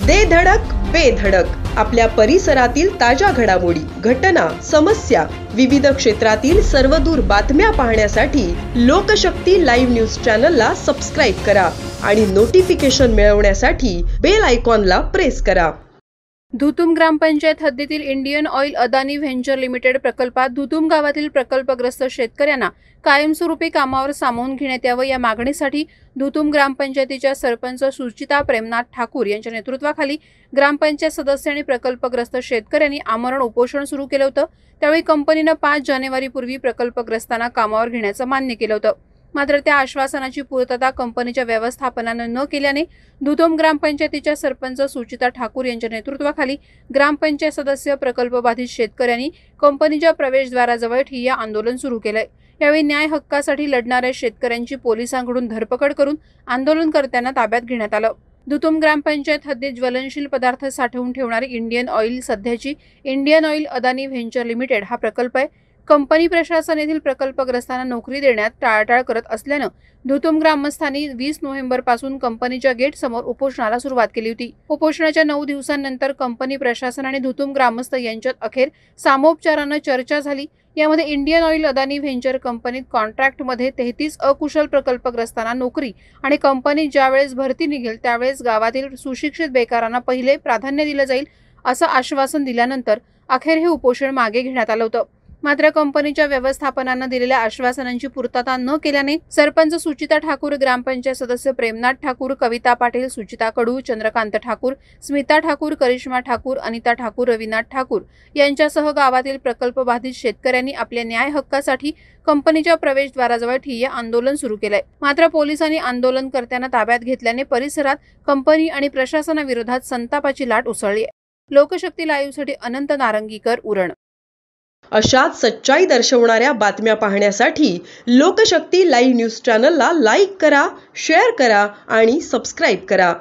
दे धडक बेधडक आपल्या परिसरातील ताज्या घडामोडी, घटना, समस्या, विविध क्षेत्रातील सर्वदूर बातम्या पाहण्यासाठी लोकशक्ती लाईव्ह न्यूज चॅनलला सबस्क्राईब करा आणि नोटिफिकेशन मिळवण्यासाठी बेल आयकॉनला प्रेस करा। धुतुम ग्रामपंचायत हद्दीतील Indian oil Adani venture limited प्रकल्पात धुतुम गावातील प्रकल्पग्रस्त शेतकऱ्यांना कायमस्वरूपी कामावर सामावून घेण्यात यावं या मागणीसाठी धुतुम ग्रामपंचायतीच्या सरपंच सुचिता प्रेमनाथ ठाकूर यांच्या नेतृत्वाखाली ग्रामपंचायत सदस्य आणि प्रकल्पग्रस्त शेतकऱ्यांनी आमरण उपोषण सुरू केलं होतं। त्यावेळी कंपनीनं 5 जानेवारीपूर्वी प्रकल्पग्रस्तांना कामावर घेण्याचं मान्य केलं होतं। मात्र त्या आश्वासनाची पूर्तता कंपनीच्या व्यवस्थापनानं न केल्याने धुतुम ग्रामपंचायतीच्या सरपंच सुचिता ठाकूर यांच्या नेतृत्वाखाली ग्रामपंचायत सदस्य प्रकल्पबाधित शेतकऱ्यांनी कंपनीच्या प्रवेशद्वाराजवळ ठिय्या आंदोलन सुरू केलंय। यावेळी न्याय हक्कासाठी लढणाऱ्या शेतकऱ्यांची पोलिसांकडून धरपकड करून आंदोलनकर्त्यांना ताब्यात घेण्यात आलं। धुतुम ग्रामपंचायत हद्दीत ज्वलनशील पदार्थ साठवून ठेवणारी इंडियन ऑइल सध्याची Indian oil Adani venture limited हा प्रकल्प आहे। कंपनी प्रशासन येथील प्रकल्पग्रस्तांना नोकरी देण्यात टाळाटाळ करत असल्यानं धुतुम ग्रामस्थांनी 20 नोव्हेंबरपासून कंपनीच्या गेट समोर उपोषणाला सुरुवात केली होती। उपोषणाच्या 9 दिवसांनंतर कंपनी प्रशासन आणि धुतुम ग्रामस्थ यांच्यात अखेर सामोपचारानं चर्चा झाली। यामध्ये इंडियन ऑइल अदानी व्हेंचर कंपनीत कॉन्ट्रॅक्टमध्ये 33 अकुशल प्रकल्पग्रस्तांना नोकरी आणि कंपनी ज्यावेळेस भरती निघेल त्यावेळेस गावातील सुशिक्षित बेकारांना पहिले प्राधान्य दिलं जाईल असं आश्वासन दिल्यानंतर अखेर हे उपोषण मागे घेण्यात आलं होतं। मात्र कंपनीच्या व्यवस्थापनानं दिलेल्या आश्वासनांची पूर्तता न केल्याने सरपंच सुचिता ठाकूर, ग्रामपंचायत सदस्य प्रेमनाथ ठाकूर, कविता पाटील, सुचिता कडू, चंद्रकांत ठाकूर, स्मिता ठाकूर, करिश्मा ठाकूर, अनिता ठाकूर, रविनाथ ठाकूर यांच्यासह गावातील प्रकल्पबाधित शेतकऱ्यांनी आपल्या न्याय हक्कासाठी कंपनीच्या प्रवेशद्वाराजवळ ठिय्या आंदोलन सुरू केलंय। मात्र पोलिसांनी आंदोलनकर्त्यांना ताब्यात घेतल्याने परिसरात कंपनी आणि प्रशासनाविरोधात संतापाची लाट उसळली आहे। लोकशक्ती लाईव्हसाठी अनंत नारंगीकर, उरण। अशाच सच्चाई दर्शवणाऱ्या बातम्या पाहण्यासाठी लोकशक्ती लाईव्ह न्यूज चॅनलला लाईक करा, शेअर करा आणि सबस्क्राईब करा।